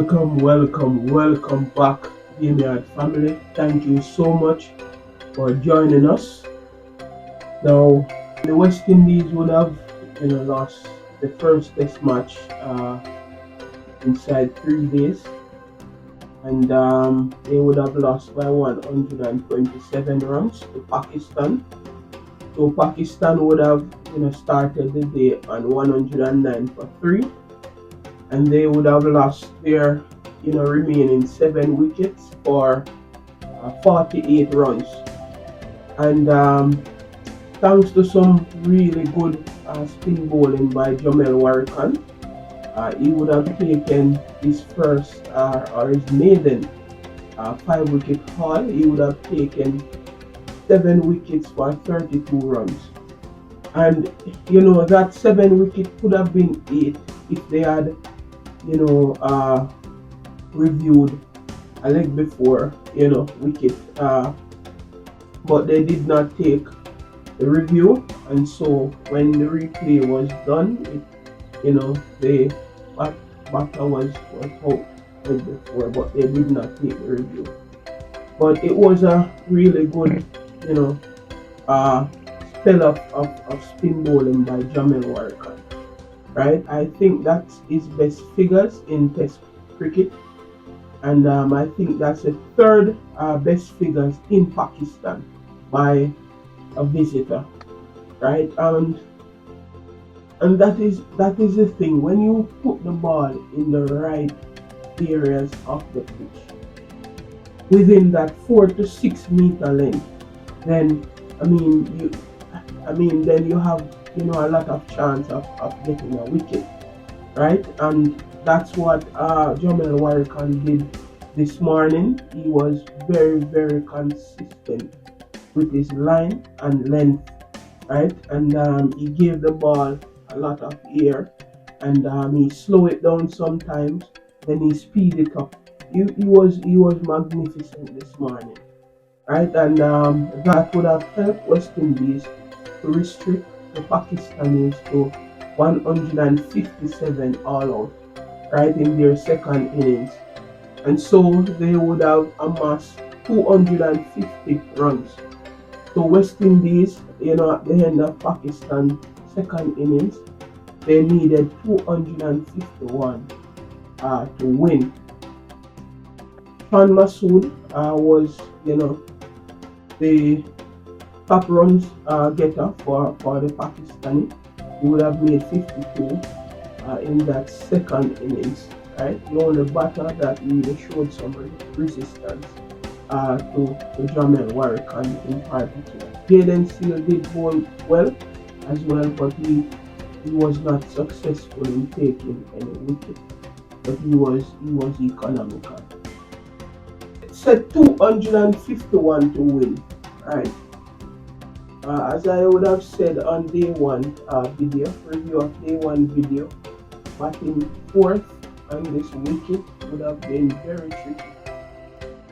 Welcome back, Vineyard family. Thank you so much for joining us. Now, the West Indies would have, lost the first Test match inside 3 days, and they would have lost by 127 runs to Pakistan. So Pakistan would have, started the day on 109 for three, and they would have lost their, remaining 7 wickets for 48 runs. And thanks to some really good spin bowling by Jamel Warrican, he would have taken his first or his maiden 5 wicket haul. He would have taken 7 wickets for 32 runs. And that 7 wicket could have been 8 if they had, reviewed a leg before, wicket. But they did not take the review, and so when the replay was done, the batter was out leg before, but they did not take the review. But it was a really good, spell of spin bowling by Jamel Warrican. Right, I think that's his best figures in Test cricket, and I think that's the third best figures in Pakistan by a visitor, right? And that is the thing. When you put the ball in the right areas of the pitch, within that 4 to 6 meter length, then then you have a lot of chance of getting a wicket, right? And that's what Jamel Warrican did this morning. He was very, very consistent with his line and length, right? And he gave the ball a lot of air, and he slowed it down sometimes, then he speed it up. He was magnificent this morning, right? And that would have helped West Indies to restrict the Pakistanis to 157 all out, right, in their second innings. And so they would have amassed 250 runs. So West Indies, at the end of Pakistan's second innings, they needed 251 to win. Khan Masood was, the top runs getter for the Pakistani. He would have made 52 in that second innings, right? The only batter that really showed some resistance to Jamel Warrican in particular. Jaden Seal did bowl well as well, but he was not successful in taking any wicket, but he was economical. It said 251 to win, right? As I would have said on day one review of day one video, batting fourth on this wicket would have been very tricky,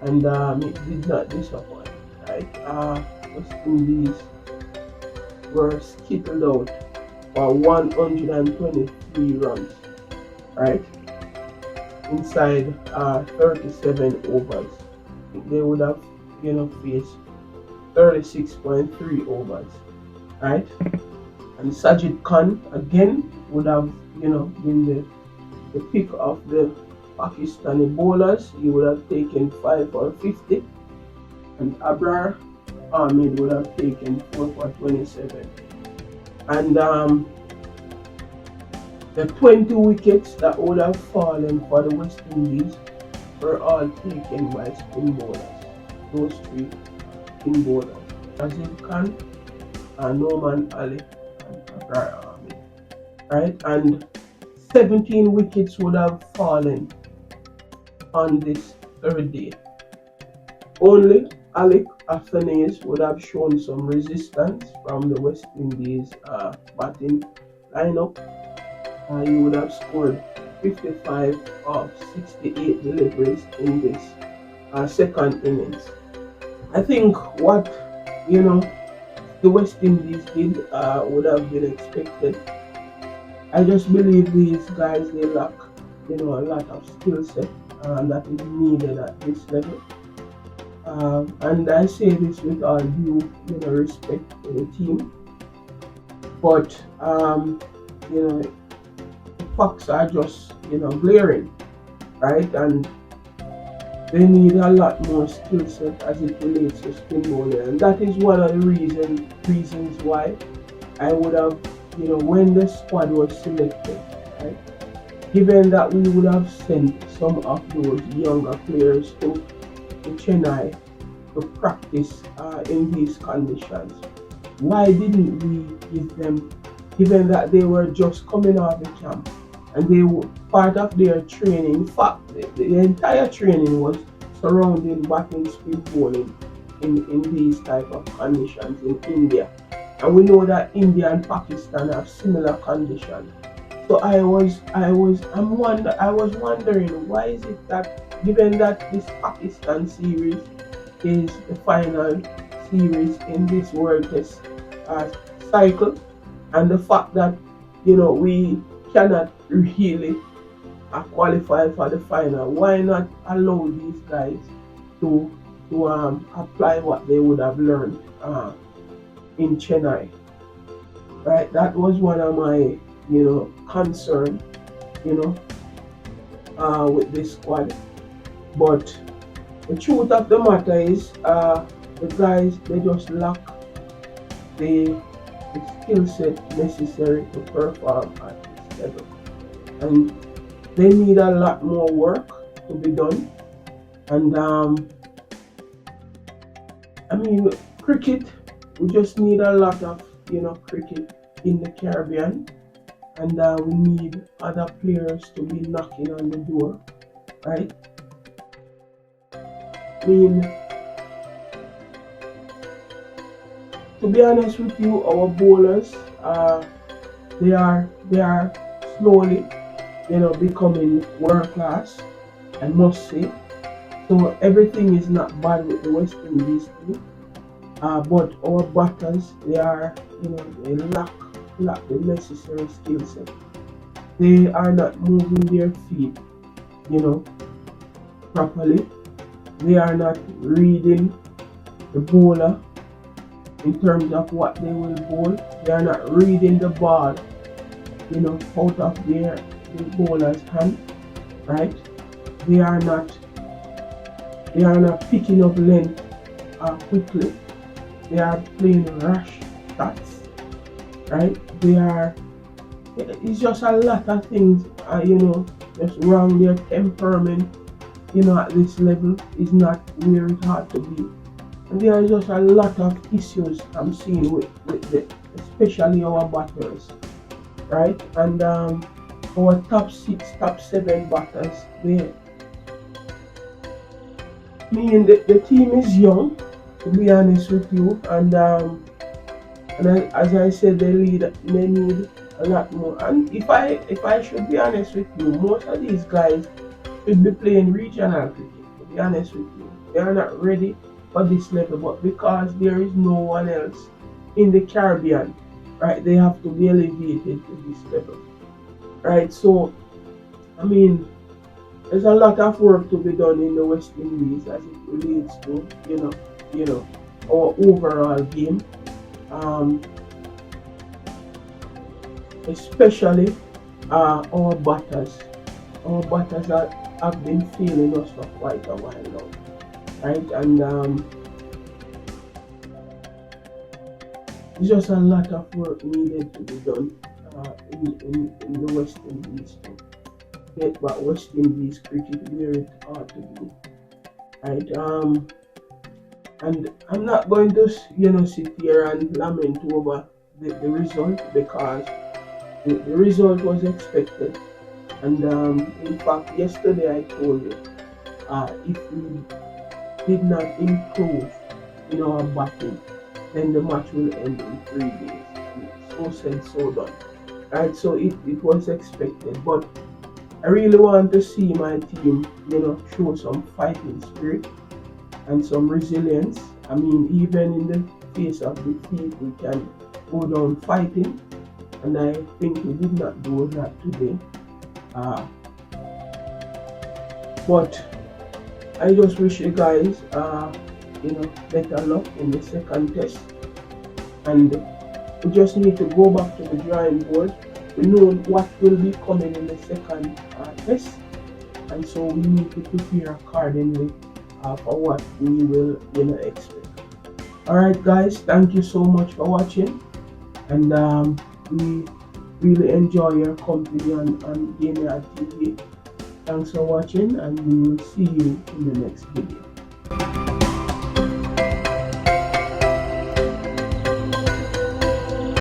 and it did not disappoint, right? West Indies were skittled out for 123 runs, right? Inside 37 overs. They would have, faced 36.3 overs, right? And Sajid Khan again would have, been the pick of the Pakistani bowlers. He would have taken 5 for 50, and Abrar Ahmed would have taken 4 for 27. And the 20 wickets that would have fallen for the West Indies were all taken by spin bowlers. Those three spin bowlers: Azim Khan, Norman Ali, and Abrar Ahmed, right? And 17 wickets would have fallen on this third day. Only Alec Afanese would have shown some resistance from the West Indies batting lineup. He would have scored 55 of 68 deliveries in this second innings. I think what the West Indies did would have been expected. I just believe these guys, they lack a lot of skill set that is needed at this level. And I say this with all due, respect to the team, but you know, the facts are just, glaring, right? And they need a lot more skill set as it relates to spin bowling, and that is one of the reasons why I would have, when the squad was selected, right? Given that we would have sent some of those younger players to Chennai to practice in these conditions, why didn't we give them, given that they were just coming off the camp and they were part of their training? In fact, the entire training was surrounding batting spin bowling in these type of conditions in India. And we know that India and Pakistan have similar conditions. So I was wondering, why is it that, given that this Pakistan series is the final series in this World Test uh, cycle, and the fact that we cannot really qualify for the final, why not allow these guys to apply what they would have learned in Chennai, right? That was one of my concern, you know, with this squad. But the truth of the matter is, the guys, they just lack the, the skill set necessary to perform at this level, and they need a lot more work to be done. And I mean, cricket, we just need a lot of cricket in the Caribbean, and we need other players to be knocking on the door, right? I mean, to be honest with you, our bowlers, they are slowly, becoming world class, I must say. So everything is not bad with the West Indies team, but our batters, they lack the necessary skill set. They are not moving their feet, you know, properly. They are not reading the bowler in terms of what they will bowl. They are not reading the ball, out of the bowler's hand, right? They are not they are not picking up length quickly. They are playing rash shots, right? It's just a lot of things, just wrong. Their temperament, at this level is not where it had to be. And there are just a lot of issues I'm seeing especially our batters, right? And our top six, top seven batters, the team is young, to be honest with you, and as I said, they need a lot more. And if I should be honest with you, most of these guys should be playing regional cricket. To be honest with you, they are not ready for this level, but because there is no one else in the Caribbean, right, they have to be elevated to this level, right? So I mean, there's a lot of work to be done in the West Indies as it relates to you know our overall game, um, especially our batters. Our batters have been failing us for quite a while now, right? And there's just a lot of work needed to be done in the West Indies to get back West Indies cricket where it ought to be, right? And I'm not going to sit here and lament over the result, because the result was expected. And in fact, yesterday I told you, if we did not improve in our batting, then the match will end in 3 days. And so said, so done. Right? So it was expected. But I really want to see my team, show some fighting spirit and some resilience. I mean, even in the face of defeat, we can go down fighting. And I think we did not do that today. Uh, But I just wish you guys, better luck in the second test. And we just need to go back to the drawing board. We know what will be coming in the second test, and so we need to prepare accordingly for what we will, expect. All right, guys, thank you so much for watching, and we really enjoy your company on Gamer TV. Thanks for watching, and we will see you in the next video.